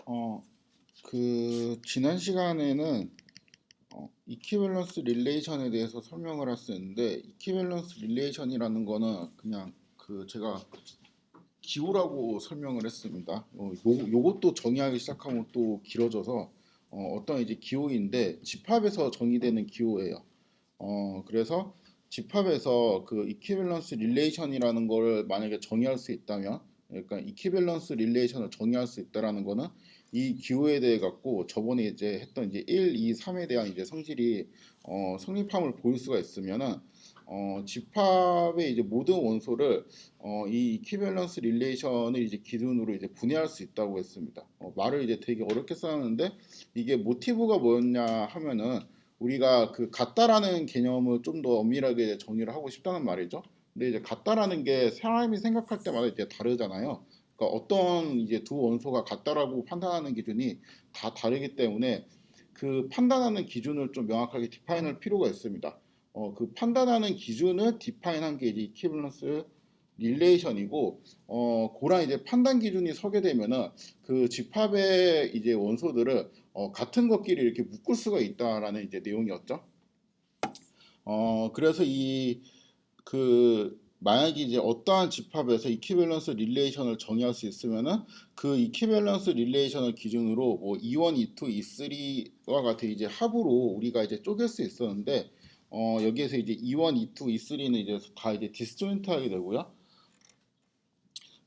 어, 지난 시간에는 이퀴밸런스 릴레이션에 대해서 설명을 했었는데, 이퀴밸런스 릴레이션이라는 거는 그냥 제가 기호라고 설명을 했습니다. 요것도 정의하기 시작하면 또 길어져서 떤 이제 기호인데 집합에서 정의되는 기호예요. 그래서 집합에서 그 이퀴밸런스 릴레이션이라는 거를 만약에 정의할 수 있다면, 그러니까 이퀴밸런스 릴레이션을 정의할 수 있다라는 거는 이 기호에 대해 갖고 저번에 이제 했던 이제 1, 2, 3에 대한 이제 성질이 성립함을 보일 수가 있으면은 집합의 이제 모든 원소를 이 이퀴밸런스 릴레이션을 이제 기준으로 이제 분해할 수 있다고 했습니다. 말을 이제 되게 어렵게 썼는데 이게 모티브가 뭐였냐 하면은 우리가 그 같다라는 개념을 좀 더 엄밀하게 정의를 하고 싶다는 말이죠. 근데 이제 같다라는 게 사람이 생각할 때마다 이제 다르잖아요. 그러니까 어떤 이제 두 원소가 같다라고 판단하는 기준이 다 다르기 때문에 그 판단하는 기준을 좀 명확하게 디파인할 필요가 있습니다. 그 판단하는 기준을 디파인한 게 이제 이퀴밸런스 릴레이션이고, 그런 이제 판단 기준이 서게 되면은 그 집합의 이제 원소들을 같은 것끼리 이렇게 묶을 수가 있다라는 이제 내용이었죠. 그래서 만약에 이제 어떠한 집합에서 이퀴밸런스 릴레이션을 정의할 수 있으면은 그 이퀴밸런스 릴레이션을 기준으로 뭐 E1, E2, E3와 같은 이제 합으로 우리가 이제 쪼갤 수 있었는데 여기에서 이제 E1, E2, E3는 이제 다 이제 디스조인트하게 되고요.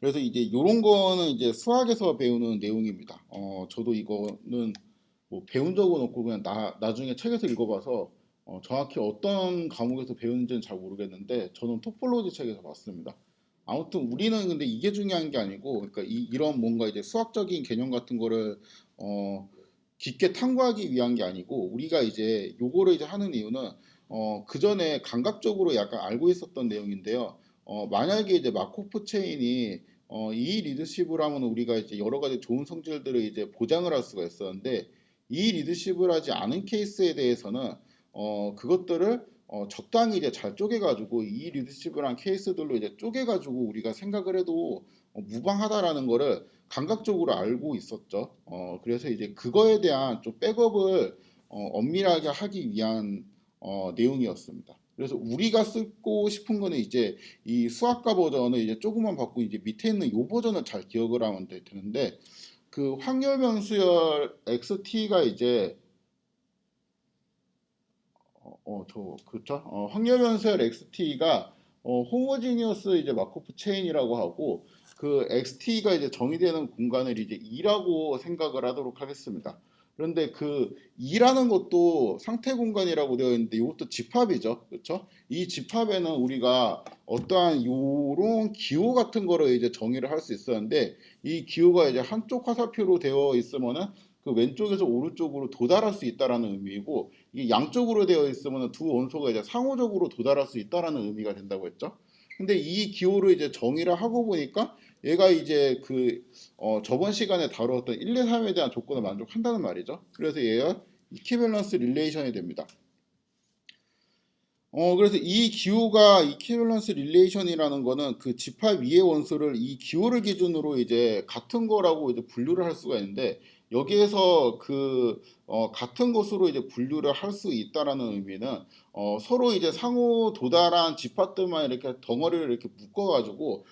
그래서 이제 이런 거는 이제 수학에서 배우는 내용입니다. 저도 이거는 뭐 배운 적은 없고 그냥 나중에 책에서 읽어봐서 정확히 어떤 과목에서 배우는지는 잘 모르겠는데 저는 토폴로지 책에서 봤습니다. 아무튼 우리는 근데 이게 중요한 게 아니고, 그러니까 이런 뭔가 이제 수학적인 개념 같은 거를 어, 깊게 탐구하기 위한 게 아니고, 우리가 이제 요거를 이제 하는 이유는 그 전에 감각적으로 약간 알고 있었던 내용인데요. 만약에 이제 마코프 체인이 이 리더십을 하면 우리가 이제 여러 가지 좋은 성질들을 이제 보장을 할 수가 있었는데, 이 리더십을 하지 않은 케이스에 대해서는 그것들을 적당히 이제 잘 쪼개가지고 이 리더십을 한 케이스들로 이제 쪼개가지고 우리가 생각을 해도 무방하다라는 거를 감각적으로 알고 있었죠. 그래서 이제 그거에 대한 좀 백업을 엄밀하게 하기 위한 내용이었습니다. 그래서 우리가 쓰고 싶은 거는 이제 이 수학과 버전을 이제 조금만 바꾸고 이제 밑에 있는 요 버전을 잘 기억을 하면 되는데, 그 확률 변수열 XT가 이제 그렇죠. 확률 변수열 XT가 호모지니어스 이제 마코프 체인이라고 하고, 그 XT가 이제 정의되는 공간을 이제 2라고 생각을 하도록 하겠습니다. 그런데 그 2라는 것도 상태 공간이라고 되어 있는데 이것도 집합이죠. 그렇죠? 이 집합에는 우리가 어떠한 요런 기호 같은 거를 이제 정의를 할 수 있었는데, 이 기호가 이제 한쪽 화살표로 되어 있으면은 그 왼쪽에서 오른쪽으로 도달할 수 있다라는 의미이고, 이게 양쪽으로 되어 있으면 두 원소가 이제 상호적으로 도달할 수 있다라는 의미가 된다고 했죠. 근데 이 기호를 이제 정의를 하고 보니까 얘가 이제 저번 시간에 다루었던 1, 2, 3에 대한 조건을 만족한다는 말이죠. 그래서 얘가 이퀴밸런스 릴레이션이 됩니다. 그래서 이 기호가 이퀴밸런스 릴레이션이라는 거는 그 집합 위의 원소를 이 기호를 기준으로 이제 같은 거라고 이제 분류를 할 수가 있는데, 여기에서 같은 것으로 이제 분류를 할 수 있다라는 의미는 서로 이제 상호 도달한 집합들만 이렇게 덩어리를 이렇게 묶어가지고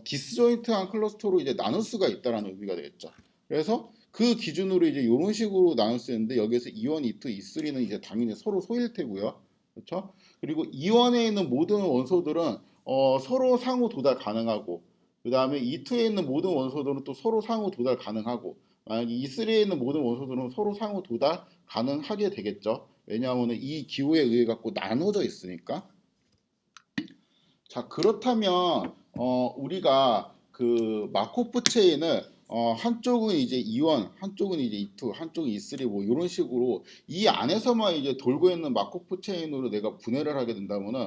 디스조인트한 클러스터로 이제 나눌 수가 있다라는 의미가 되겠죠. 그래서 그 기준으로 이제 이런 식으로 나눌 수 있는데, 여기에서 E1, E2, E3는 이제 당연히 서로 소일 테고요. 그렇죠? 그리고 이원에 있는 모든 원소들은 서로 상호 도달 가능하고, 그 다음에 E2에 있는 모든 원소들은 또 서로 상호 도달 가능하고, 만약에 E3에 있는 모든 원소들은 서로 상호 도달 가능하게 되겠죠. 왜냐하면 이 기호에 의해 갖고 나눠져 있으니까. 자, 그렇다면 우리가 그 마코프 체인을 한쪽은 이제 E1, 한쪽은 이제 E2, 한쪽은 E3 뭐 이런 식으로 이 안에서만 이제 돌고 있는 마코프 체인으로 내가 분해를 하게 된다면은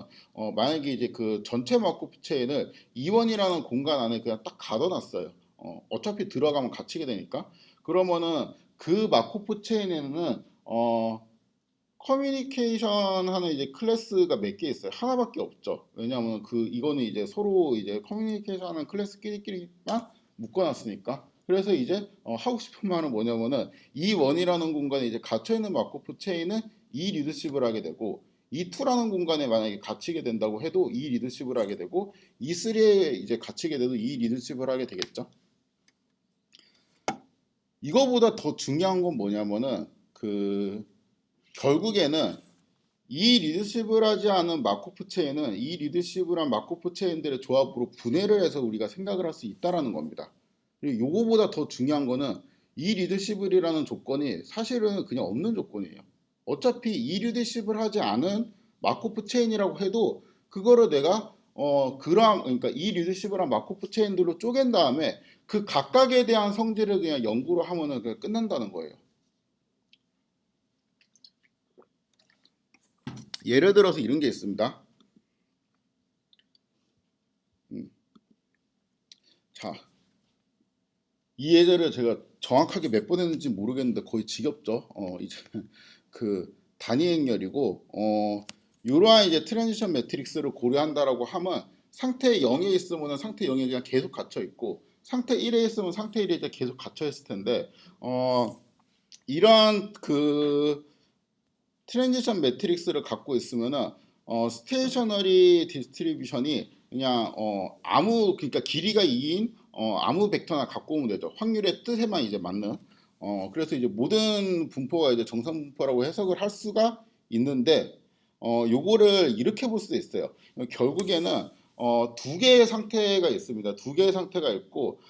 만약에 이제 그 전체 마코프 체인을 E1이라는 공간 안에 그냥 딱 가둬놨어요. 어차피 들어가면 갇히게 되니까. 그러면은 그 마코프 체인에는 커뮤니케이션 하는 이제 클래스가 몇 개 있어요. 하나밖에 없죠. 왜냐하면 이거는 이제 서로 이제 커뮤니케이션 하는 클래스끼리끼리만 묶어놨으니까. 그래서 이제 하고 싶은 말은 뭐냐면은 E1이라는 공간에 이제 갇혀 있는 마코프 체인은 E 리더십을 하게 되고 E2라는 공간에 만약에 갇히게 된다고 해도 E 리더십을 하게 되고 E3에 이제 갇히게 돼도 E 리더십을 하게 되겠죠. 이거보다 더 중요한 건 뭐냐면은 결국에는 이 리더십을 하지 않은 마코프 체인은 이 리더십을 한 마코프 체인들의 조합으로 분해를 해서 우리가 생각을 할 수 있다라는 겁니다. 그리고 요거보다 더 중요한 거는 이 리더십이라는 조건이 사실은 그냥 없는 조건이에요. 어차피 이 리더십을 하지 않은 마코프 체인이라고 해도 그거를 내가 그러니까 이 리더십을 한 마코프 체인들로 쪼갠 다음에 그 각각에 대한 성질을 그냥 연구를 하면은 그냥 끝난다는 거예요. 예를 들어서 이런 게 있습니다. 자, 이 예제를 제가 정확하게 몇 번 했는지 모르겠는데 거의 지겹죠. 이제 단위 행렬이고 이러한 이제 트랜지션 매트릭스를 고려한다라고 하면 상태 0에 있으면 상태 0에 그냥 계속 갇혀 있고 상태 1에 있으면 상태 1에 이제 계속 갇혀 있을 텐데 이러한 트랜지션 매트릭스를 갖고 있으면은 스테이셔너리 디스트리뷰션이 그냥 그러니까 길이가 2인 아무 벡터나 갖고 오면 되죠. 확률의 뜻에만 이제 맞는 그래서 이제 모든 분포가 이제 정상 분포라고 해석을 할 수가 있는데 요거를 이렇게 볼 수도 있어요. 결국에는 두 개의 상태가 있습니다. 두 개의 상태가 있고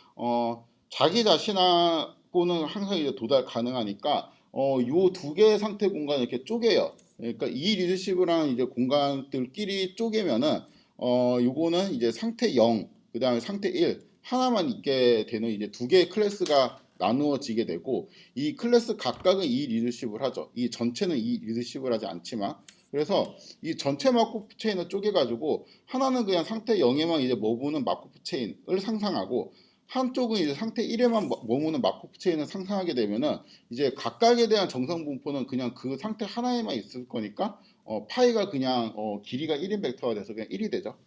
자기 자신하고는 항상 이제 도달 가능하니까 요 두 개의 상태 공간을 이렇게 쪼개요. 그러니까 이 리더십이라는 이제 공간들끼리 쪼개면은 요거는 이제 상태 0, 그다음에 상태 1 하나만 있게 되는 이제 두 개의 클래스가 나누어지게 되고 이 클래스 각각은 이 리더십을 하죠. 이 전체는 이 리더십을 하지 않지만 그래서 이 전체 마코프 체인을 쪼개가지고 하나는 그냥 상태 0에만 이제 머무는 마코프 체인을 상상하고 한쪽은 이제 상태 1에만 머무는 마코프 체인을 상상하게 되면은 이제 각각에 대한 정상 분포는 그냥 그 상태 하나에만 있을 거니까 파이가 그냥 길이가 1인 벡터가 돼서 그냥 1이 되죠.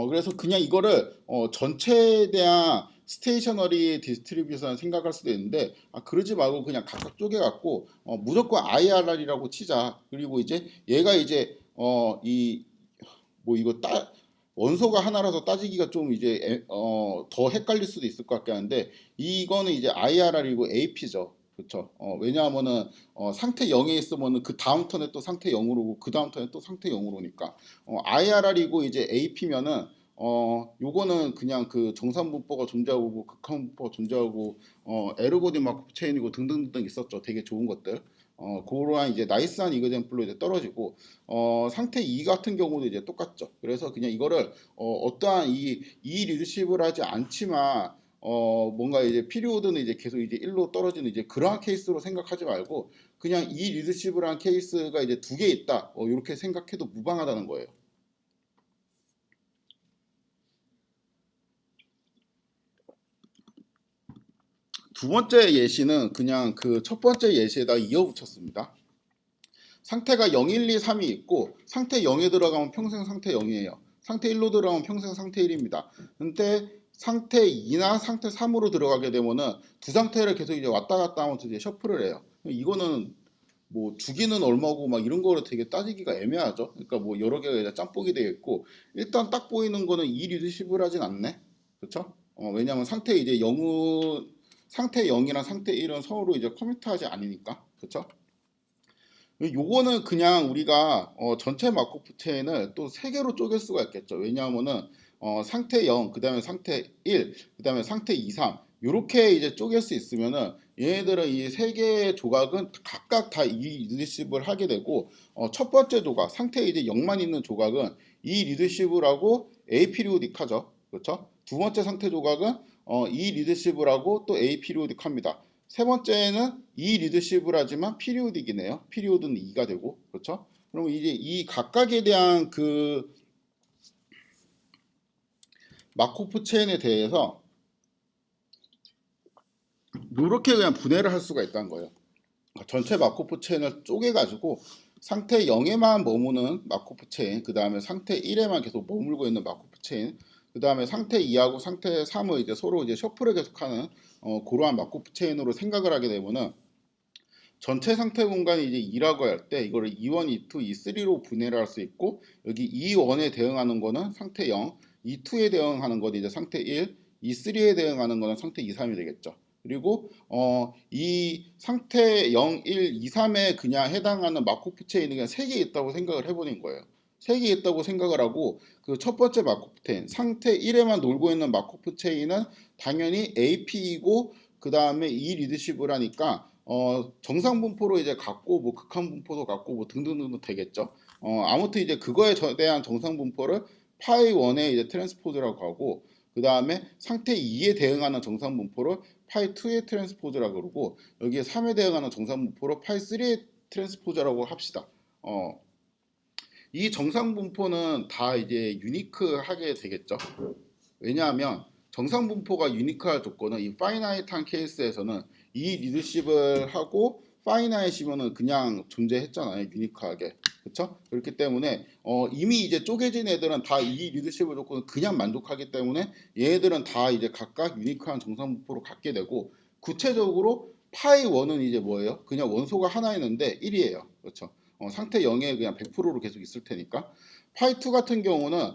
그래서 그냥 이거를 전체에 대한 스테이셔너리 디스트리뷰션 생각할 수도 있는데 그러지 말고 그냥 각각 쪼개갖고 무조건 IRR이라고 치자. 그리고 이제 얘가 이제 이 뭐 이거 원소가 하나라서 따지기가 좀 이제 더 헷갈릴 수도 있을 것 같긴 한데 이거는 이제 IRR이고 AP죠. 그렇죠. 왜냐하면은 상태 0에 있으면은 그 다음 턴에 또 상태 0으로 오고 그 다음 턴에 또 상태 0으로 오니까 IRR이고 이제 AP면은 요거는 그냥 그 정산 분포가 존재하고 극한 분포가 존재하고 에르고디 마코프 체인이고 등등등 있었죠. 되게 좋은 것들. 그러한 이제 나이스한 이그젠플로 이제 떨어지고 상태 2 같은 경우도 이제 똑같죠. 그래서 그냥 이거를 어떠한 이 리더십을 하지 않지만 뭔가 이제 피리오드는 이제 계속 이제 1로 떨어지는 이제 그러한 케이스로 생각하지 말고 그냥 이 리더십을 한 케이스가 이제 두 개 있다. 이렇게 생각해도 무방하다는 거예요. 두 번째 예시는 그냥 그 첫 번째 예시에다 이어붙였습니다. 상태가 0, 1, 2, 3이 있고 상태 0에 들어가면 평생 상태 0이에요. 상태 1로 들어가면 평생 상태 1입니다. 근데 상태 2나 상태 3으로 들어가게 되면은 두 상태를 계속 이제 왔다 갔다 하면서 이제 셔플을 해요. 이거는 뭐 주기는 얼마고 막 이런 거를 되게 따지기가 애매하죠. 그러니까 뭐 여러 개가 이제 짬뽕이 되어 있고 일단 딱 보이는 거는 이 리더십을 하진 않네. 그렇죠? 왜냐하면 상태 이제 0은 상태 0이랑 상태 1은 서로 이제 커미트하지 않으니까. 그렇죠? 요거는 그냥 우리가 전체 마코프 체인을 또 세 개로 쪼갤 수가 있겠죠. 왜냐하면은 상태 0, 그 다음에 상태 1, 그 다음에 상태 2, 3 이렇게 이제 쪼갤 수 있으면은 얘네들은 이 세 개의 조각은 각각 다 이 리더십을 하게 되고 첫 번째 조각 상태 이제 0만 있는 조각은 이 리더십을 하고 A 피리오딕하죠. 그렇죠? 두 번째 상태 조각은 이 리더십을 하고 또 A 피리오딕합니다. 세 번째는 이 리더십을 하지만 피리오딕이네요. 피리오드는 2가 되고 그렇죠? 그럼 이제 이 각각에 대한 그 마코프 체인에 대해서 이렇게 그냥 분해를 할 수가 있다는 거예요. 전체 마코프 체인을 쪼개가지고 상태 0에만 머무는 마코프 체인, 그 다음에 상태 1에만 계속 머물고 있는 마코프 체인, 그 다음에 상태 2하고 상태 3을 이제 서로 이제 셔플을 계속하는 그러한 마코프 체인으로 생각을 하게 되면은 전체 상태 공간이 이제 2라고 할 때 이거를 E1, E2, E3로 분해를 할 수 있고 여기 E1에 대응하는 거는 상태 0, E2에 대응하는 거는 이제 상태 1, E3에 대응하는 거는 상태 2, 3이 되겠죠. 그리고 이 상태 0, 1, 2, 3에 그냥 해당하는 마코프 체인이 그냥 3개 있다고 생각을 해보는 거예요. 3개 있다고 생각을 하고 그 첫 번째 마코프 체인, 상태 1에만 놀고 있는 마코프 체인은 당연히 AP이고 그 다음에 이 리드십을 하니까 정상 분포로 이제 갖고 뭐 극한 분포도 갖고 뭐 등등등등 되겠죠. 아무튼 이제 그거에 대한 정상 분포를 파이 1의 이제 트랜스포즈라고 하고 그 다음에 상태 2에 대응하는 정상 분포를 파이 2의 트랜스포즈라고 그러고 여기에 3에 대응하는 정상 분포를 파이 3의 트랜스포즈라고 합시다. 이 정상 분포는 다 이제 유니크하게 되겠죠. 왜냐하면 정상 분포가 유니크할 조건은 이 파이나이트한 케이스에서는 이 리더십을 하고 파이나이트면은 그냥 존재했잖아요. 유니크하게. 그렇죠? 그렇기 때문에 이미 이제 쪼개진 애들은 다 이 리더십을 조건은 그냥 만족하기 때문에 얘들은 다 이제 각각 유니크한 정상 분포로 갖게 되고 구체적으로 파이 1은 이제 뭐예요? 그냥 원소가 하나 있는데 1이에요. 그렇죠? 상태 0에 그냥 100%로 계속 있을 테니까 파이 2 같은 경우는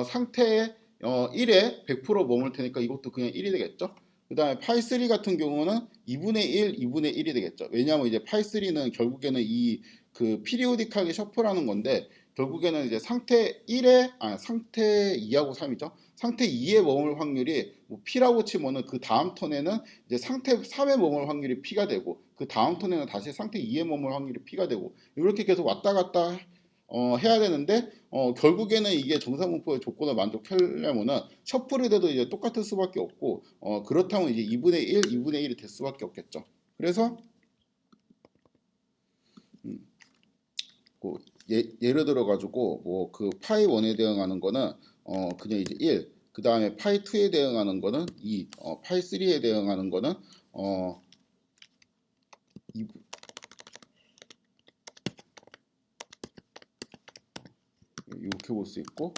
상태 1에 100% 머물 테니까 이것도 그냥 1이 되겠죠. 그 다음에 파이 3 같은 경우는 2분의 1, 2분의 1이 되겠죠. 왜냐하면 이제 파이 3는 결국에는 이 그 피리오딕하게 셔플하는 건데 결국에는 이제 상태 1에 상태 2하고 3이죠. 상태 2에 머물 확률이 뭐 P라고 치면은 그 다음 턴에는 이제 상태 3에 머물 확률이 P가 되고 그 다음 턴에는 다시 상태 2에 머물 확률이 P가 되고 이렇게 계속 왔다 갔다 해야 되는데 결국에는 이게 정상분포의 조건을 만족하려면은 셔플이 돼도 이제 똑같을 수밖에 없고 그렇다면 이제 2분의 1, 2분의 1이 될 수밖에 없겠죠. 그래서 음, 뭐 예를 들어 가지고 뭐 그 파이 1에 대응하는 거는 그냥 이제 1, 그 다음에 파이 2에 대응하는 거는 2, 파이 3에 대응하는 거는 2, 이렇게 볼 수 있고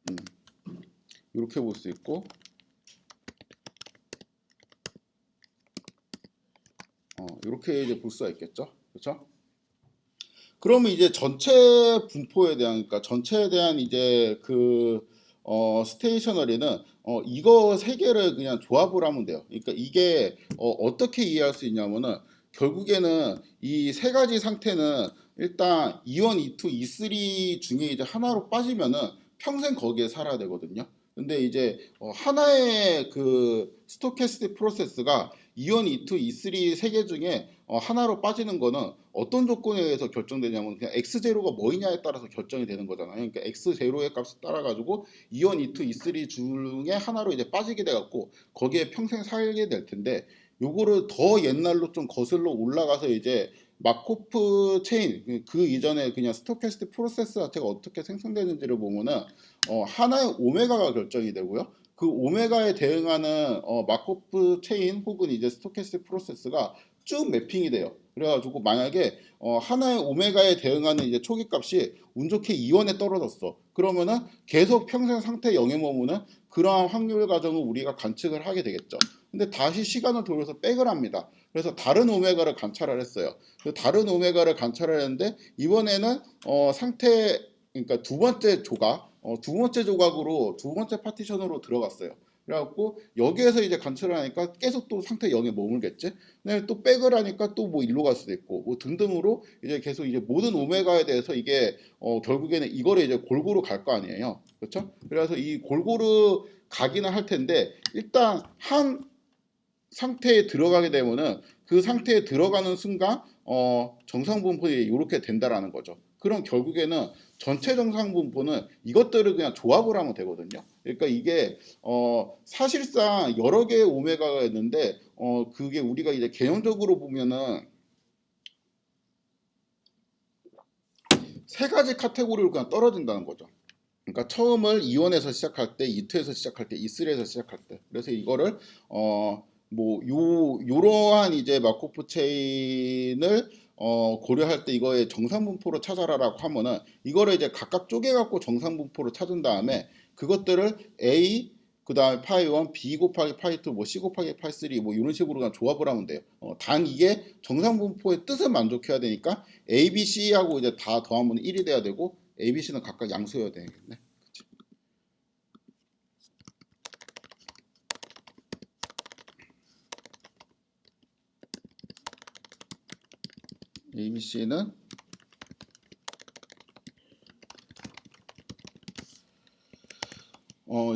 음, 이렇게 볼 수 있고 이렇게 이제 볼 수가 있겠죠. 그렇죠? 그러면 이제 전체 분포에 대한, 그러니까 전체에 대한 이제 그 스테이셔너리는 이거 세 개를 그냥 조합을 하면 돼요. 그러니까 이게 어떻게 이해할 수 있냐면은 결국에는 이 세 가지 상태는 일단 E1, E2, E3 중에 이제 하나로 빠지면은 평생 거기에 살아야 되거든요. 근데 이제 하나의 그 스토캐스틱 프로세스가 E1, E2, E3 세 개 중에 하나로 빠지는 거는 어떤 조건에 의해서 결정되냐면 그냥 x0가 뭐이냐에 따라서 결정이 되는 거잖아요. 그러니까 x0의 값을 따라 가지고 E1, E2, E3 중에 하나로 이제 빠지게 돼 갖고 거기에 평생 살게 될 텐데 요거를 더 옛날로 좀 거슬러 올라가서 이제 마코프 체인 그 이전에 그냥 스토캐스틱 프로세스 자체가 어떻게 생성되는지를 보면은 하나의 오메가가 결정이 되고요. 그 오메가에 대응하는 마코프 체인 혹은 이제 스토캐스틱 프로세스가 쭉 매핑이 돼요. 그래가지고 만약에 하나의 오메가에 대응하는 이제 초기 값이 운 좋게 2원에 떨어졌어. 그러면은 계속 평생 상태 0에 머무는 그러한 확률 과정을 우리가 관측을 하게 되겠죠. 근데 다시 시간을 돌려서 백을 합니다. 그래서 다른 오메가를 관찰을 했어요. 그 다른 오메가를 관찰을 했는데 이번에는 상태 그러니까 두 번째 조각 두 번째 조각으로 두 번째 파티션으로 들어갔어요. 그래갖고 여기에서 이제 관찰을 하니까 계속 또 상태 0에 머물겠지. 근데 또 백을 하니까 또 뭐 일로 갈 수도 있고 뭐 등등으로 이제 계속 이제 모든 오메가에 대해서 이게 결국에는 이거를 이제 골고루 갈 거 아니에요. 그렇죠? 그래서 이 골고루 가기는 할 텐데 일단 한 상태에 들어가게 되면은 그 상태에 들어가는 순간 정상 분포이 이렇게 된다라는 거죠. 그럼 결국에는 전체 정상 분포는 이것들을 그냥 조합을 하면 되거든요. 그러니까 이게 사실상 여러 개의 오메가가 있는데 그게 우리가 이제 개념적으로 보면은 세 가지 카테고리로 그냥 떨어진다는 거죠. 그러니까 처음을 E1에서 시작할 때, E2에서 시작할 때, E3에서 시작할 때. 그래서 이거를 뭐 요러한 이제 마코프 체인을 고려할 때 이거의 정상분포로 찾아라라고 하면은 이거를 이제 각각 쪼개갖고 정상분포를 찾은 다음에 그것들을 A 그다음에 파이 1, B 곱하기 파이 2, 뭐 C 곱하기 파이 3, 뭐 이런 식으로 그냥 조합을 하면 돼요. 단 이게 정상분포의 뜻을 만족해야 되니까 A, B, C하고 이제 다 더하면 1이 돼야 되고 A, B, C는 각각 양수여야 되겠네. A, B, C는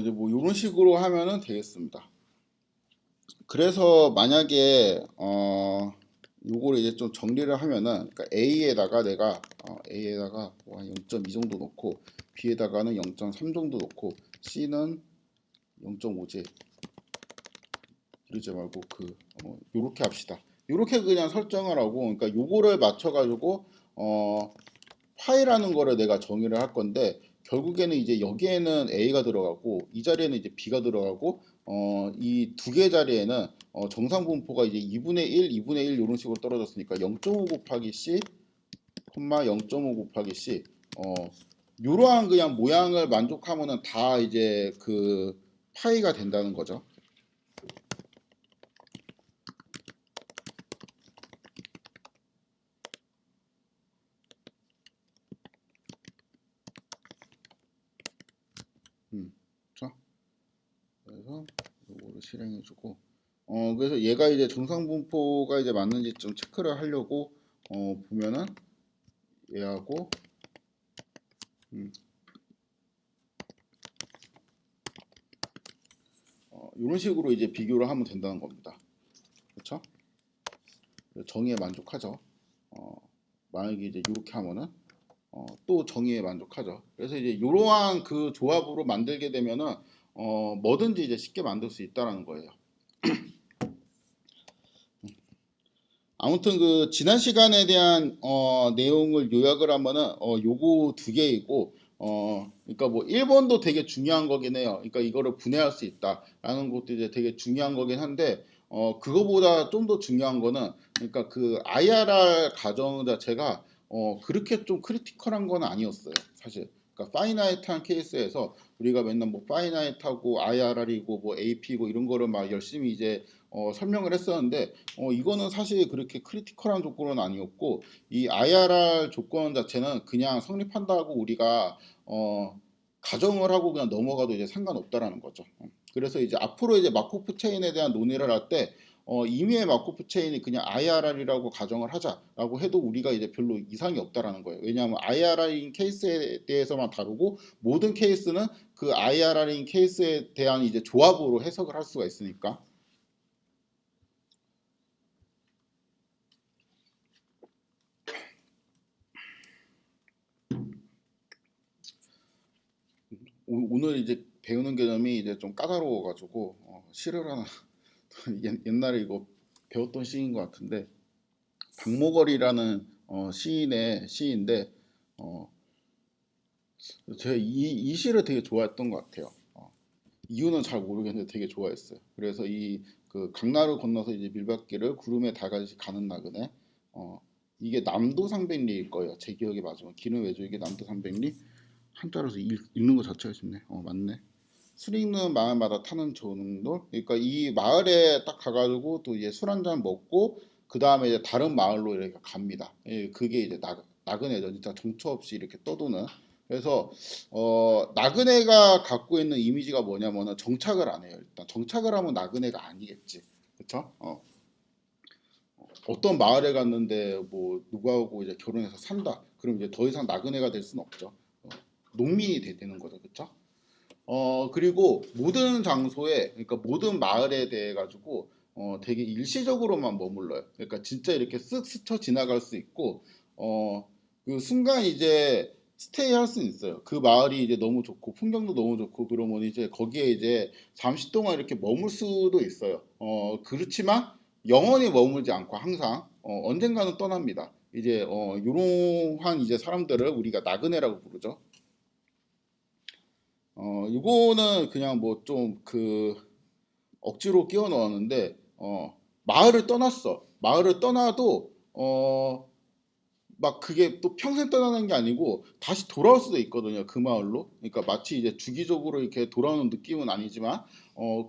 이제 뭐 이런 식으로 하면은 되겠습니다. 그래서 만약에 요거를 이제 좀 정리를 하면은 그러니까 A에다가 내가 A에다가 뭐 한 0.2 정도 넣고 B에다가는 0.3 정도 넣고 C는 0.5지 이러지 말고 요렇게 합시다. 요렇게 그냥 설정을 하고 그러니까 요거를 맞춰 가지고 파이라는 거를 내가 정의를 할 건데 결국에는 이제 여기에는 A가 들어가고 이 자리에는 이제 B가 들어가고 이 두 개 자리에는 정상 분포가 이제 2분의 1, 2분의 1 이런 식으로 떨어졌으니까 0.5 곱하기 C, 0.5 곱하기 C 이러한 그냥 모양을 만족하면은 다 이제 그 파이가 된다는 거죠. 그렇죠? 그래서 이거를 실행해주고 그래서 얘가 이제 정상분포가 이제 맞는지 좀 체크를 하려고 보면은 얘하고 이런 식으로 이제 비교를 하면 된다는 겁니다. 그렇죠? 정의에 만족하죠. 만약에 이제 이렇게 하면은 또 정의에 만족하죠. 그래서 이제 이러한 그 조합으로 만들게 되면은 뭐든지 이제 쉽게 만들 수 있다라는 거예요. 아무튼 그 지난 시간에 대한 내용을 요약을 하면은 요거 두 개이고 그러니까 뭐 1번도 되게 중요한 거긴 해요. 그러니까 이거를 분해할 수 있다라는 것도 이제 되게 중요한 거긴 한데 그거보다 좀 더 중요한 거는 그러니까 그 IRR 가정 자체가 그렇게 좀 크리티컬한 건 아니었어요. 사실. 그러니까 파이나이트한 케이스에서 우리가 맨날 뭐 파이나이트하고 IRR이고 뭐 AP고 이런 거를 막 열심히 이제 설명을 했었는데 이거는 사실 그렇게 크리티컬한 조건은 아니었고 이 IRR 조건 자체는 그냥 성립한다고 우리가 가정을 하고 그냥 넘어가도 이제 상관없다라는 거죠. 그래서 이제 앞으로 이제 마코프 체인에 대한 논의를 할 때 임의의 마코프 체인이 그냥 IRR이라고 가정을 하자라고 해도 우리가 이제 별로 이상이 없다라는 거예요. 왜냐하면 IRR인 케이스에 대해서만 다루고 모든 케이스는 그 IRR인 케이스에 대한 이제 조합으로 해석을 할 수가 있으니까. 오늘 이제 배우는 개념이 이제 좀 까다로워가지고 시를 하나 옛날에 이거 배웠던 시인 것 같은데 박모걸이라는 시인의 시인데 어, 제가 이 시를 되게 좋아했던 것 같아요. 이유는 잘 모르겠는데 되게 좋아했어요. 그래서 이 그 강나루 건너서 이제 밀밭길을 구름에 달같이 가는 나그네 이게 남도삼백리일 거예요. 제 기억이 맞으면 길은 왜죠? 이게 남도삼백리 한자로서 읽는 것 자체가 쉽네. 맞네. 술 읽는 마을마다 타는 전운돌. 그러니까 이 마을에 딱 가가지고 또 이제 술 한 잔 먹고 그 다음에 이제 다른 마을로 이렇게 갑니다. 예, 그게 이제 나그네죠. 진짜 정처 없이 이렇게 떠도는. 그래서 나그네가 갖고 있는 이미지가 뭐냐면은 정착을 안 해요. 일단 정착을 하면 나그네가 아니겠지. 그렇죠? 어떤 마을에 갔는데 뭐 누구하고 이제 결혼해서 산다. 그럼 이제 더 이상 나그네가 될 수는 없죠. 농민이 되는 거죠. 그렇죠? 그리고 모든 장소에, 그러니까 모든 마을에 대해 가지고, 되게 일시적으로만 머물러요. 그러니까 진짜 이렇게 쓱 스쳐 지나갈 수 있고, 그 순간 이제 스테이 할 수는 있어요. 그 마을이 이제 너무 좋고, 풍경도 너무 좋고, 그러면 이제 거기에 이제 잠시 동안 이렇게 머물 수도 있어요. 그렇지만 영원히 머물지 않고 항상, 언젠가는 떠납니다. 이제, 요러한 이제 사람들을 우리가 나그네라고 부르죠. 이거는 그냥 뭐 좀 그 억지로 끼워 넣었는데 마을을 떠났어. 마을을 떠나도 막 그게 또 평생 떠나는 게 아니고 다시 돌아올 수도 있거든요. 그 마을로. 그러니까 마치 이제 주기적으로 이렇게 돌아오는 느낌은 아니지만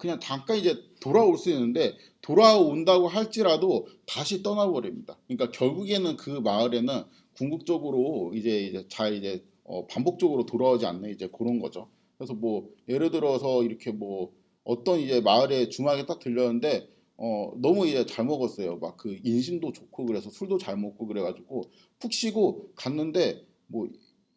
그냥 잠깐 이제 돌아올 수 있는데 돌아온다고 할지라도 다시 떠나버립니다. 그러니까 결국에는 그 마을에는 궁극적으로 이제 잘 이제 반복적으로 돌아오지 않는 이제 그런 거죠. 그래서 뭐 예를 들어서 이렇게 뭐 어떤 이제 마을에 주막에 딱 들렸는데 너무 이제 잘 먹었어요. 막 그 인심도 좋고 그래서 술도 잘 먹고 그래가지고 푹 쉬고 갔는데 뭐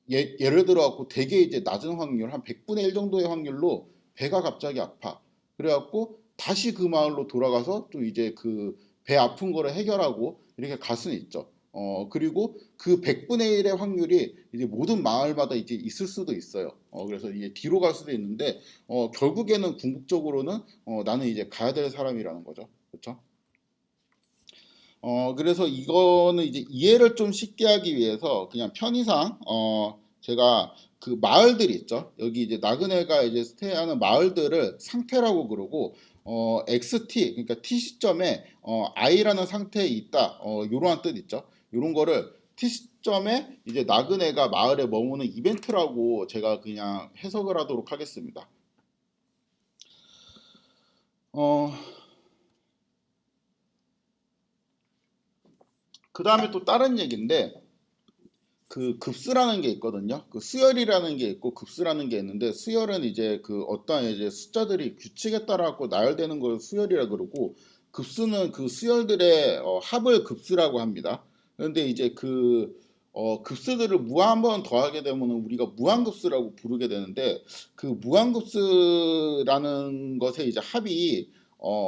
예를 들어 갖고 되게 이제 낮은 확률 한 100분의 1 정도의 확률로 배가 갑자기 아파. 그래갖고 다시 그 마을로 돌아가서 또 이제 그 배 아픈 거를 해결하고 이렇게 갈 수는 있죠. 그리고 그 100분의 1의 확률이 이제 모든 마을마다 이제 있을 수도 있어요. 그래서 이제 뒤로 갈 수도 있는데 결국에는 궁극적으로는 나는 이제 가야 될 사람이라는 거죠. 그렇죠? 그래서 이거는 이제 이해를 좀 쉽게 하기 위해서 그냥 편의상, 제가 그 마을들 있죠. 여기 이제 나그네가 이제 스테이하는 마을들을 상태라고 그러고, XT, 그러니까 T 시점에, I라는 상태에 있다. 요러한 뜻 있죠. 요런 거를 T 시점에 이제 나그네가 마을에 머무는 이벤트라고 제가 그냥 해석을 하도록 하겠습니다. 어, 그 다음에 또 다른 얘기인데, 그 급수라는 게 있거든요. 그 수열이라는 게 있고 급수라는 게 있는데 수열은 이제 그 어떤 이제 숫자들이 규칙에 따라 갖고 나열되는 걸 수열이라 그러고 급수는 그 수열들의 합을 급수라고 합니다. 그런데 이제 그 급수들을 무한 번 더하게 되면 우리가 무한급수라고 부르게 되는데 그 무한급수라는 것의 이제 합이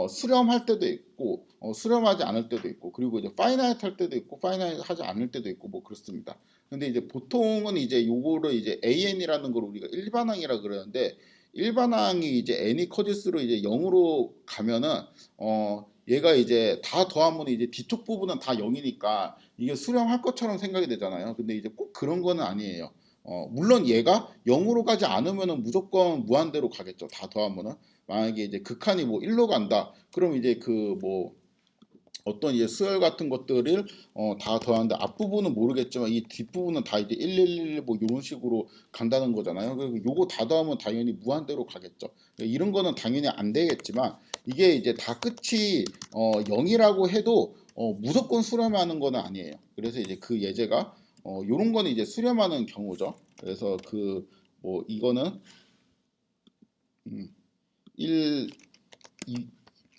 수렴할 때도 있고 수렴하지 않을 때도 있고 그리고 이제 파이나이트 할 때도 있고 파이나이트 하지 않을 때도 있고 뭐 그렇습니다. 근데 이제 보통은 이제 요거를 이제 AN이라는 걸 우리가 일반항이라 그러는데 일반항이 이제 n이 커질수록 이제 0으로 가면은 얘가 이제 다 더하면 이제 뒤쪽 부분은 다 0이니까 이게 수렴할 것처럼 생각이 되잖아요. 근데 이제 꼭 그런 거는 아니에요. 물론 얘가 0으로 가지 않으면은 무조건 무한대로 가겠죠. 다 더하면은 만약에 이제 극한이 뭐 1로 간다. 그럼 이제 그 뭐 어떤 이제 수열 같은 것들을 다 더하는데 앞부분은 모르겠지만 이 뒷부분은 다 이제 111 뭐 이런 식으로 간다는 거잖아요. 그리고 요거 다 더하면 당연히 무한대로 가겠죠. 이런 거는 당연히 안 되겠지만 이게 이제 다 끝이 0이라고 해도 무조건 수렴하는 거는 아니에요. 그래서 이제 그 예제가 요런 거는 이제 수렴하는 경우죠. 그래서 그 뭐 이거는 음, 1 이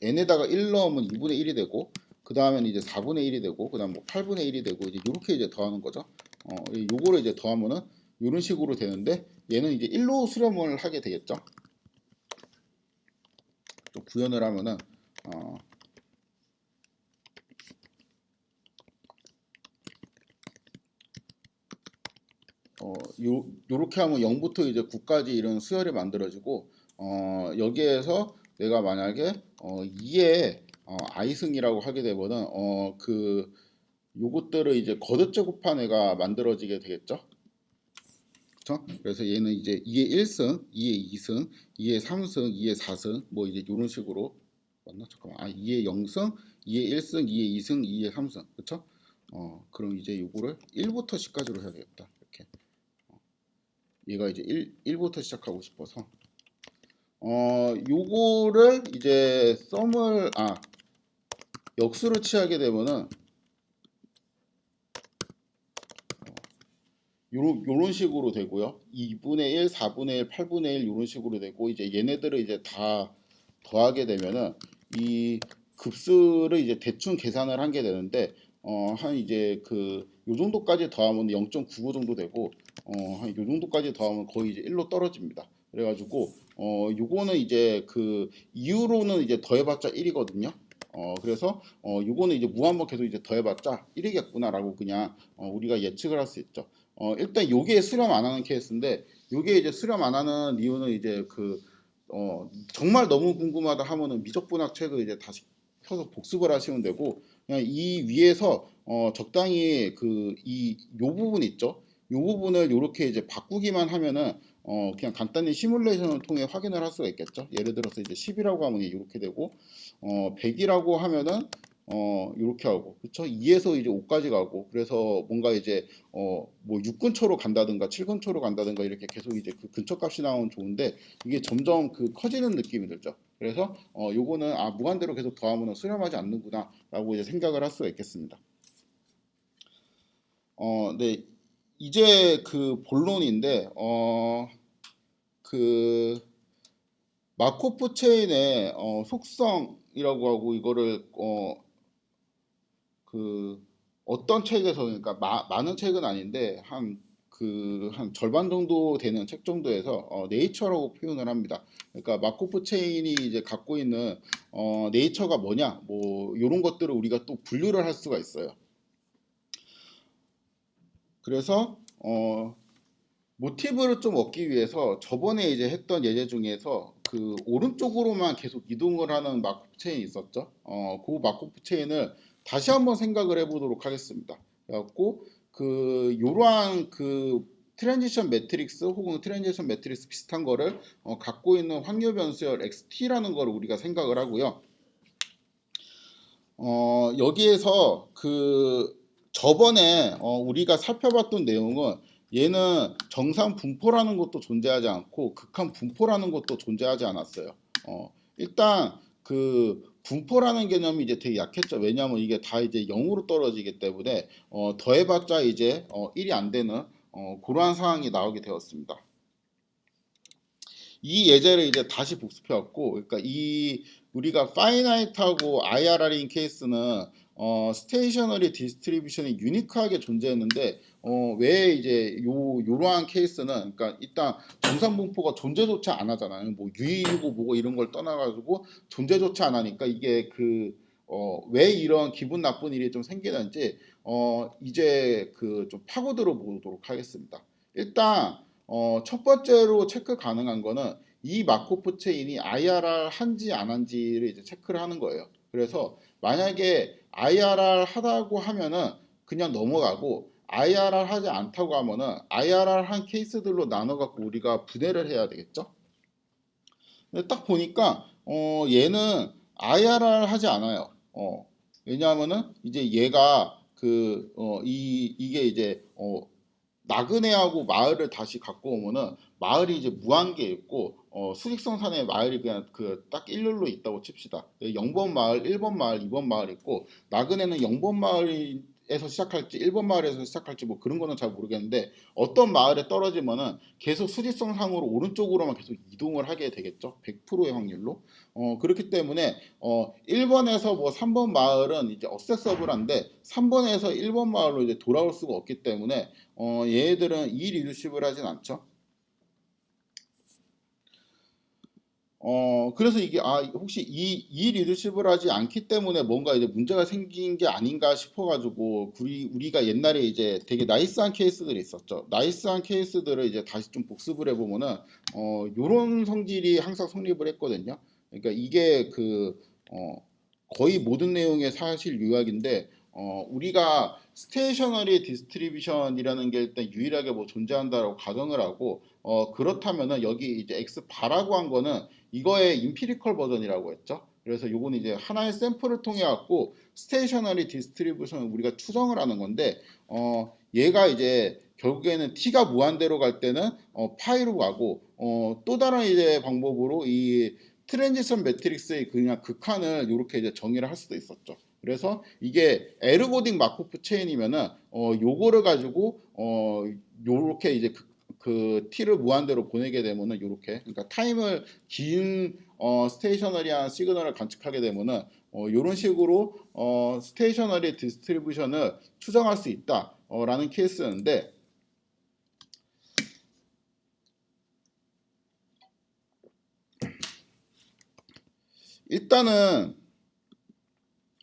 n에다가 1 넣으면 2분의 1이 되고 그 다음에는 이제 4분의 1이 되고 그 다음 뭐 8분의 1이 되고 이제 이렇게 이제 더하는 거죠. 요거를 이제 더하면은 이런 식으로 되는데 얘는 이제 1로 수렴을 하게 되겠죠. 또 구현을 하면은 어, 요렇게 하면 0부터 이제 9까지 이런 수열이 만들어지고 여기에서 내가 만약에 2에 i승이라고 하게 되면은 그 요것들을 이제 거듭제곱한 애가 만들어지게 되겠죠. 그렇죠? 그래서 얘는 이제 2의 1승, 2의 2승, 2의 3승, 2의 4승 뭐 이제 이런 식으로 맞나? 잠깐만. 2의 0승, 2의 1승, 2의 2승, 2의 3승. 그렇죠? 그럼 이제 요거를 1부터 10까지로 해야 되겠다. 이렇게. 얘가 이제 1부터 시작하고 싶어서 요거를 이제 역수를 취하게 되면은 요런 식으로 되고요. 2분의 1, 4분의 1, 8분의 1 이런 식으로 되고 이제 얘네들을 이제 다 더하게 되면은 이 급수를 이제 대충 계산을 하게 되는데 한 이제 그 요 정도까지 더하면 0.95 정도 되고 한 요 정도까지 더하면 거의 이제 1로 떨어집니다. 그래가지고 요거는 이제 그 이후로는 이제 더해봤자 1이거든요. 그래서 요거는 이제 무한번 계속 이제 더해봤자 1이겠구나라고 그냥 우리가 예측을 할 수 있죠. 일단 요게 수렴 안 하는 케이스인데 요게 이제 수렴 안 하는 이유는 이제 그 정말 너무 궁금하다 하면은 미적분학 책을 이제 다시 펴서 복습을 하시면 되고 그냥 이 위에서 적당히 그 요 부분 있죠. 요 부분을 요렇게 이제 바꾸기만 하면은 그냥 간단히 시뮬레이션을 통해 확인을 할 수가 있겠죠. 예를 들어서 이제 10이라고 하면 이렇게 되고 100이라고 하면은 이렇게 하고 그쵸? 2에서 이제 5까지 가고 그래서 뭔가 이제 뭐 6근처로 간다든가 7근처로 간다든가 이렇게 계속 이제 그 근처 값이 나오면 좋은데 이게 점점 그 커지는 느낌이 들죠. 그래서 요거는 무한대로 계속 더하면 수렴하지 않는구나 라고 이제 생각을 할 수가 있겠습니다. 네, 이제 그 본론인데 그 마코프 체인의 속성이라고 하고 이거를 그 어떤 책에서 그러니까 많은 책은 아닌데 한 절반 정도 되는 책 정도에서 네이처라고 표현을 합니다. 그러니까 마코프 체인이 이제 갖고 있는 네이처가 뭐냐 뭐 이런 것들을 우리가 또 분류를 할 수가 있어요. 그래서 모티브를 좀 얻기 위해서 저번에 이제 했던 예제 중에서 그 오른쪽으로만 계속 이동을 하는 마코프 체인이 있었죠. 그 마코프 체인을 다시 한번 생각을 해보도록 하겠습니다. 그래갖고 그 요러한 그 트랜지션 매트릭스 혹은 트랜지션 매트릭스 비슷한 거를 갖고 있는 확률 변수열 XT라는 거를 우리가 생각을 하고요. 여기에서 그 저번에 우리가 살펴봤던 내용은 얘는 정상 분포라는 것도 존재하지 않고 극한 분포라는 것도 존재하지 않았어요. 일단 그 분포라는 개념이 이제 되게 약했죠. 왜냐하면 이게 다 이제 0으로 떨어지기 때문에 더해봤자 이제 1이 안 되는 그러한 상황이 나오게 되었습니다. 이 예제를 이제 다시 복습해왔고, 그러니까 이 우리가 파이나이트하고 IRR인 케이스는 스테이셔너리 디스트리뷰션이 유니크하게 존재했는데 왜 이제 요러한 케이스는 그러니까 일단 정산분포가 존재조차 안 하잖아요. 뭐 유의이고 뭐고 이런 걸 떠나가지고 존재조차 안 하니까 이게 왜 이런 기분 나쁜 일이 좀 생기는지 이제 그 좀 파고들어 보도록 하겠습니다. 일단 첫 번째로 체크 가능한 거는 이 마코프 체인이 IRR 한지 안 한지를 이제 체크를 하는 거예요. 그래서 만약에 IRR 하다고 하면은 그냥 넘어가고 IRR 하지 않다고 하면은 IRR 한 케이스들로 나눠 갖고 우리가 분해를 해야 되겠죠. 근데 딱 보니까 얘는 IRR 하지 않아요. 왜냐하면은 이제 얘가 이게 이제 나그네하고 마을을 다시 갖고 오면은 마을이 이제 무한계 있고 수직선상에 마을이 그냥 그 딱 일렬로 있다고 칩시다. 0번 마을, 1번 마을, 2번 마을 있고 나그네는 0번 마을에서 시작할지 1번 마을에서 시작할지 뭐 그런 거는 잘 모르겠는데 어떤 마을에 떨어지면은 계속 수직선상으로 오른쪽으로만 계속 이동을 하게 되겠죠. 100%의 확률로. 그렇기 때문에 1번에서 뭐 3번 마을은 이제 억세서블한데 3번에서 1번 마을로 이제 돌아올 수가 없기 때문에 얘들은 이 리더십을 하진 않죠. 그래서 이게 혹시 이 리더십을 하지 않기 때문에 뭔가 이제 문제가 생긴 게 아닌가 싶어가지고 우리가 옛날에 이제 되게 나이스한 케이스들이 있었죠. 나이스한 케이스들을 이제 다시 좀 복습을 해보면은 요런 성질이 항상 성립을 했거든요. 그러니까 이게 거의 모든 내용의 사실 요약인데 우리가 스테이셔너리 디스트리뷰션이라는 게 일단 유일하게 뭐 존재한다라고 가정을 하고 그렇다면은 여기 이제 x 바라고 한 거는 이거의 임피리컬 버전이라고 했죠. 그래서 요거는 이제 하나의 샘플을 통해 갖고 스테이셔너리 디스트리뷰션을 우리가 추정을 하는 건데 얘가 이제 결국에는 t가 무한대로 갈 때는 파이로 가고 또 다른 이제 방법으로 이 트랜지션 매트릭스의 그냥 극한을 이렇게 이제 정의를 할 수도 있었죠. 그래서 이게 에르고딕 마코프 체인이면은 요거를 가지고 요렇게 이제 그 t를 무한대로 보내게 되면은 요렇게 그러니까 타임을 긴 스테이셔너리한 시그널을 관측하게 되면은 요런 식으로 스테이셔너리 디스트리뷰션을 추정할 수 있다라는 케이스였는데 일단은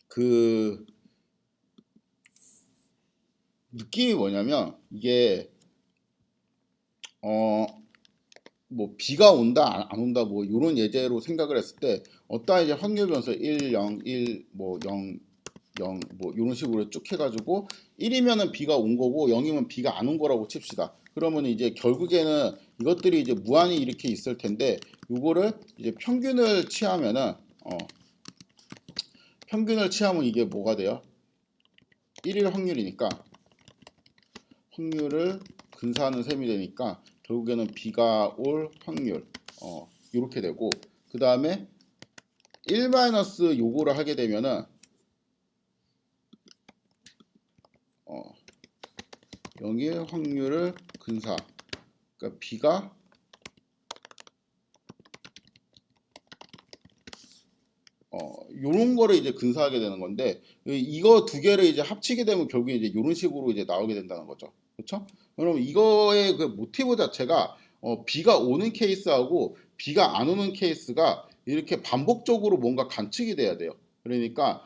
그 느낌이 뭐냐면 이게 뭐 비가 온다 안 온다 뭐 이런 예제로 생각을 했을 때 어떤 이제 확률 변수 1, 0, 1, 뭐 0, 0, 뭐 이런 식으로 쭉 해가지고 1이면은 비가 온 거고 0이면 비가 안 온 거라고 칩시다. 그러면 이제 결국에는 이것들이 이제 무한히 이렇게 있을 텐데 이거를 이제 평균을 취하면은 평균을 취하면 이게 뭐가 돼요? 1일 확률이니까 확률을 근사하는 셈이 되니까 결국에는 B가 올 확률 이렇게 되고, 그 다음에 1 마이너스 요거를 하게 되면은 0일 확률을 근사, 그러니까 B가 요런 거를 이제 근사하게 되는 건데, 이거 두 개를 이제 합치게 되면 결국에 이제 요런 식으로 이제 나오게 된다는 거죠. 그렇죠? 그럼 이거의 그 모티브 자체가 B가 오는 케이스하고 B가 안 오는 케이스가 이렇게 반복적으로 뭔가 관측이 돼야 돼요. 그러니까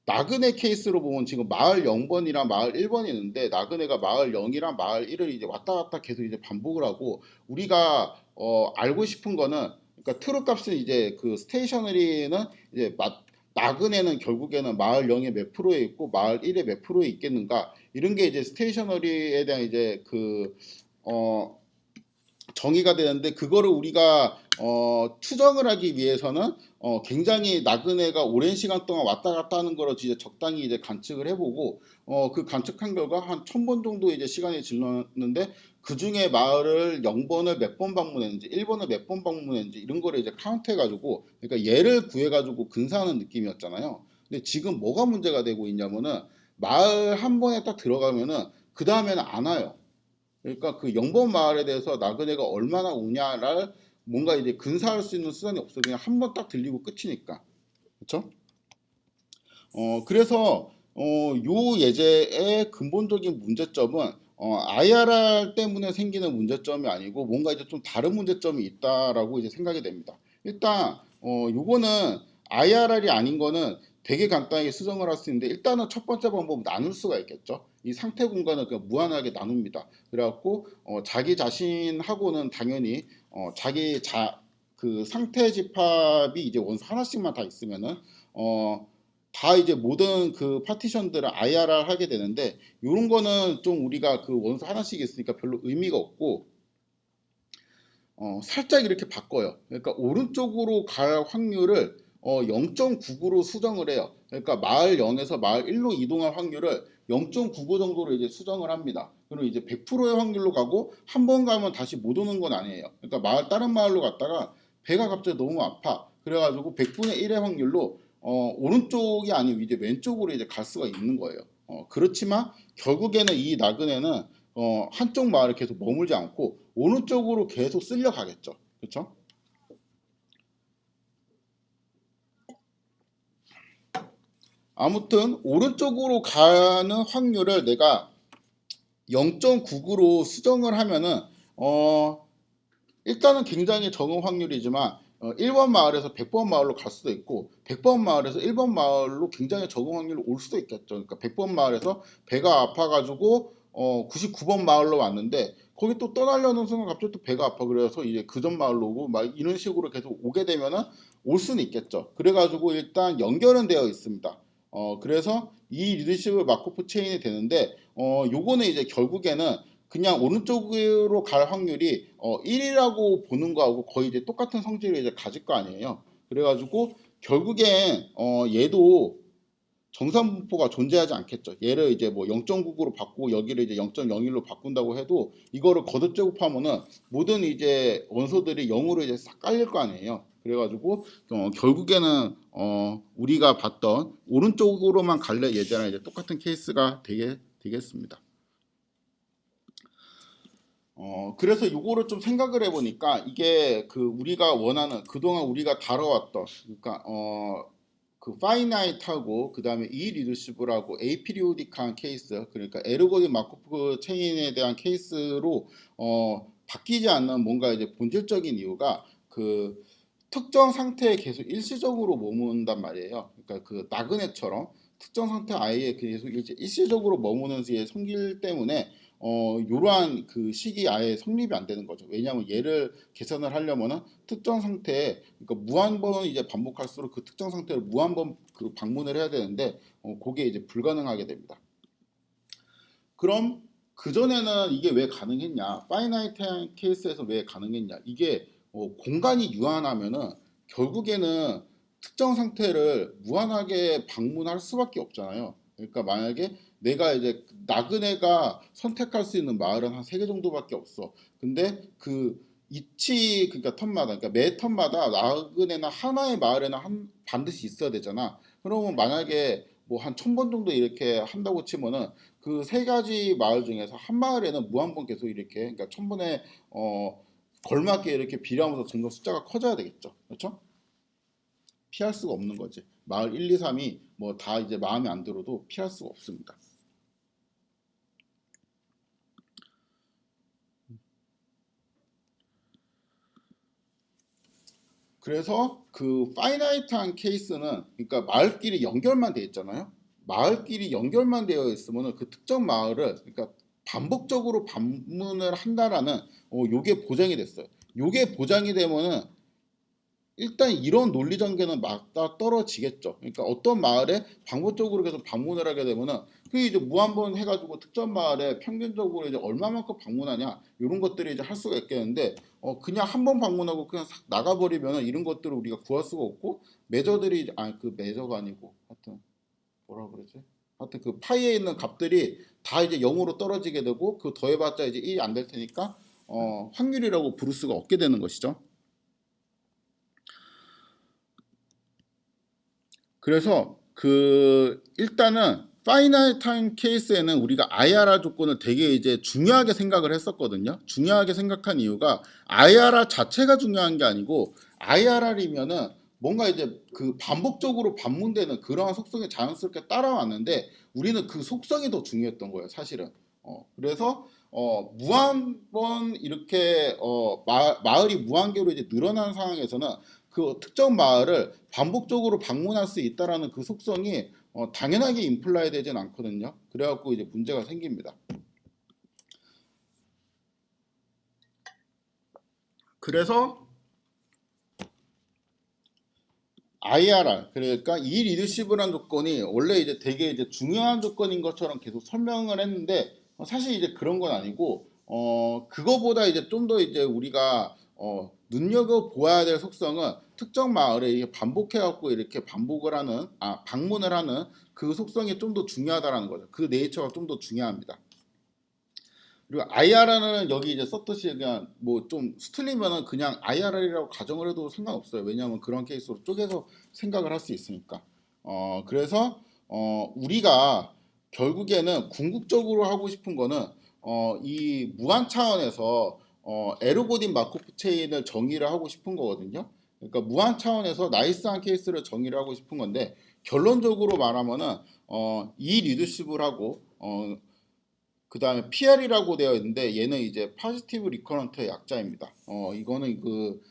나그네 케이스로 보면 지금 마을 0번이랑 마을 1번이 있는데, 나그네가 마을 0이랑 마을 1을 이제 왔다 갔다 계속 이제 반복을 하고, 우리가 알고 싶은 거는, 그러니까 트루 값은 이제 그 스테이셔너리는 이제 나그네는 결국에는 마을 0의 몇 프로에 있고 마을 1의 몇 프로에 있겠는가, 이런 게 이제 스테이셔너리에 대한 이제 그 정의가 되는데, 그거를 우리가 추정을 하기 위해서는 굉장히 나그네가 오랜 시간 동안 왔다 갔다 하는 거를 이제 적당히 이제 관측을 해보고, 그 관측한 결과 한 1000번 정도 이제 시간이 질렀는데, 그 중에 마을을 0번을 몇 번 방문했는지 1번을 몇 번 방문했는지 이런 거를 이제 카운트 해가지고, 그러니까 얘를 구해가지고 근사하는 느낌이었잖아요. 근데 지금 뭐가 문제가 되고 있냐면은, 마을 한 번에 딱 들어가면은 그 다음에는 안 와요. 그러니까 그 영번 마을에 대해서 나그네가 얼마나 오냐를 뭔가 이제 근사할 수 있는 수단이 없어. 그냥 한 번 딱 들리고 끝이니까. 그렇죠? 그래서 요 예제의 근본적인 문제점은 IRR 때문에 생기는 문제점이 아니고 뭔가 이제 좀 다른 문제점이 있다라고 이제 생각이 됩니다. 일단 요거는 IRR이 아닌 거는 되게 간단하게 수정을 할 수 있는데, 일단은 첫 번째 방법 나눌 수가 있겠죠. 이 상태 공간을 그냥 무한하게 나눕니다. 그래갖고 자기 자신하고는 당연히 자기 그 상태 집합이 이제 원소 하나씩만 다 있으면은 다 이제 모든 그 파티션들을 IRR 하게 되는데, 이런 거는 좀 우리가 그 원소 하나씩 있으니까 별로 의미가 없고, 살짝 이렇게 바꿔요. 그러니까 오른쪽으로 갈 확률을 0.99로 수정을 해요. 그러니까 마을 0에서 마을 1로 이동할 확률을 0.99 정도로 이제 수정을 합니다. 그리고 이제 100%의 확률로 가고, 한 번 가면 다시 못 오는 건 아니에요. 그러니까 다른 마을로 갔다가 배가 갑자기 너무 아파. 그래가지고 100분의 1의 확률로 오른쪽이 아니고 이제 왼쪽으로 이제 갈 수가 있는 거예요. 그렇지만 결국에는 이 나그네는 한쪽 마을에 계속 머물지 않고 오른쪽으로 계속 쓸려 가겠죠. 그렇죠? 아무튼 오른쪽으로 가는 확률을 내가 0.99로 수정을 하면은 일단은 굉장히 적은 확률이지만 1번 마을에서 100번 마을로 갈 수도 있고, 100번 마을에서 1번 마을로 굉장히 적은 확률로 올 수도 있겠죠. 그러니까 100번 마을에서 배가 아파가지고 99번 마을로 왔는데, 거기 또 떠나려는 순간 갑자기 또 배가 아파, 그래서 이제 그 전 마을로 오고 막 이런 식으로 계속 오게 되면은 올 수는 있겠죠. 그래가지고 일단 연결은 되어 있습니다. 그래서 이 리더십을 마코프 체인이 되는데, 요거는 이제 결국에는 그냥 오른쪽으로 갈 확률이 1이라고 보는 거하고 거의 이제 똑같은 성질을 이제 가질 거 아니에요. 그래가지고 결국엔 얘도 정산분포가 존재하지 않겠죠. 얘를 이제 뭐 0.99로 바꾸고 여기를 이제 0.01로 바꾼다고 해도, 이거를 거듭제곱하면은 모든 이제 원소들이 0으로 이제 싹 깔릴 거 아니에요. 그래가지고 결국에는 우리가 봤던 오른쪽으로만 갈래 예제랑 이제 똑같은 케이스가 되겠습니다. 그래서 요거를 좀 생각을 해보니까, 이게 그 우리가 원하는 그동안 우리가 다뤄왔던, 그러니까 그 파이나이트하고 그 다음에 이 리더시브라고 에이피리오딕한 케이스, 그러니까 에르고딕 마코프 체인에 대한 케이스로 바뀌지 않는 뭔가 이제 본질적인 이유가, 그 특정 상태에 계속 일시적으로 머문단 말이에요. 그러니까 그 나그네처럼 특정 상태 아예 계속 이제 일시적으로 머무는 의 성질 때문에 이러한 그 식이 아예 성립이 안 되는 거죠. 왜냐하면 얘를 계산을 하려면은 특정 상태에, 그러니까 무한번 이제 반복할수록 그 특정 상태를 무한번 그 방문을 해야 되는데 그게 이제 불가능하게 됩니다. 그럼 그전에는 이게 왜 가능했냐? 파이나이트한 케이스에서 왜 가능했냐? 이게 공간이 유한하면은 결국에는 특정 상태를 무한하게 방문할 수밖에 없잖아요. 그러니까 만약에 내가 이제 나그네가 선택할 수 있는 마을은 한 3개 정도밖에 없어. 근데 그 이치 그러니까 턴마다 그러니까 매 턴마다 나그네나 하나의 마을에는 반드시 있어야 되잖아. 그러면 만약에 뭐 한 1000번 정도 이렇게 한다고 치면은 그 3가지 마을 중에서 한 마을에는 무한번 계속 이렇게 그러니까 1000번에 걸맞게 이렇게 비례하면서 점점 숫자가 커져야 되겠죠. 그렇죠? 피할 수가 없는 거지. 마을 1, 2, 3이 뭐 다 이제 마음에 안 들어도 피할 수가 없습니다. 그래서 그 파이나이트한 케이스는 그러니까 마을끼리 연결만 돼 있잖아요. 마을끼리 연결만 되어 있으면 그 특정 마을을 그러니까 반복적으로 방문을 한다라는 요게 보장이 됐어요. 요게 보장이 되면은 일단 이런 논리 전개는 맞다 떨어지겠죠. 그러니까 어떤 마을에 반복적으로 계속 방문을 하게 되면은 그 이제 무한번 해가지고 특정 마을에 평균적으로 이제 얼마만큼 방문하냐 이런 것들이 이제 할 수가 있겠는데 그냥 한 번 방문하고 그냥 싹 나가버리면은 이런 것들을 우리가 구할 수가 없고 매저들이 아니 그 매저가 아니고 하여튼 뭐라 그러지? 하여튼 그 파이에 있는 값들이 다 이제 0으로 떨어지게 되고 그 더해봤자 이제 1이 안 될 테니까 확률이라고 부를 수가 없게 되는 것이죠. 그래서 그 일단은 파이널 타임 케이스에는 우리가 IRR 조건을 되게 이제 중요하게 생각을 했었거든요. 중요하게 생각한 이유가 IRR 자체가 중요한 게 아니고 IRR이면은 뭔가 이제 그 반복적으로 반문되는 그러한 속성이 자연스럽게 따라왔는데 우리는 그 속성이 더 중요했던 거예요, 사실은. 그래서 무한번 이렇게 마을이 무한계로 이제 늘어나는 상황에서는 그 특정 마을을 반복적으로 방문할 수 있다라는 그 속성이 당연하게 인플라이 되진 않거든요. 그래갖고 이제 문제가 생깁니다. 그래서 IRR 그러니까 이 리더십이라는 조건이 원래 이제 되게 이제 중요한 조건인 것처럼 계속 설명을 했는데 사실 이제 그런 건 아니고 그거보다 이제 좀 더 이제 우리가 눈여겨 보아야 될 속성은 특정 마을에 이렇게 반복해 갖고 이렇게 반복을 하는 방문을 하는 그 속성이 좀 더 중요하다라는 거죠. 그 네이처가 좀 더 중요합니다. 그리고 IRR은 여기 이제 썼듯이 그냥 뭐 좀 수틀리면은 그냥 IRR이라고 가정을 해도 상관없어요. 왜냐하면 그런 케이스로 쪼개서 생각을 할 수 있으니까. 그래서 우리가 결국에는 궁극적으로 하고 싶은 거는 이 무한 차원에서 에르고딘 마코프 체인을 정의를 하고 싶은 거거든요. 그러니까 무한 차원에서 나이스한 케이스를 정의를 하고 싶은 건데 결론적으로 말하면은 이 리더십을 하고 그 다음에 PR이라고 되어 있는데 얘는 이제 포지티브 리커런트의 약자입니다. 이거는 그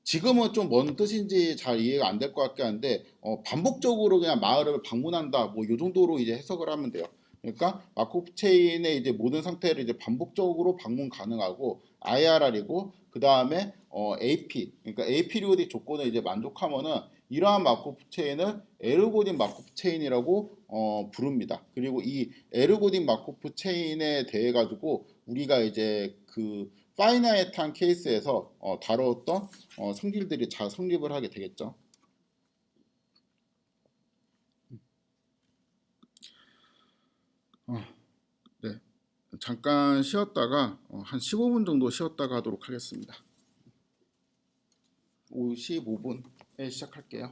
지금은 좀 뭔 뜻인지 잘 이해가 안 될 것 같긴 한데 반복적으로 그냥 마을을 방문한다 뭐 요 정도로 이제 해석을 하면 돼요. 그러니까 마코프 체인의 이제 모든 상태를 이제 반복적으로 방문 가능하고 IRR이고 그 다음에 AP 그러니까 AP리오딕 조건을 이제 만족하면은 이러한 마코프 체인을 에르고딘 마코프 체인이라고 부릅니다. 그리고 이 에르고딘 마코프 체인에 대해 가지고 우리가 이제 그 파이나이트한 케이스에서 다루었던 성질들이 잘 성립을 하게 되겠죠. 어, 네. 잠깐 쉬었다가 한 15분 정도 쉬었다가 하도록 하겠습니다. 55분에 시작할게요.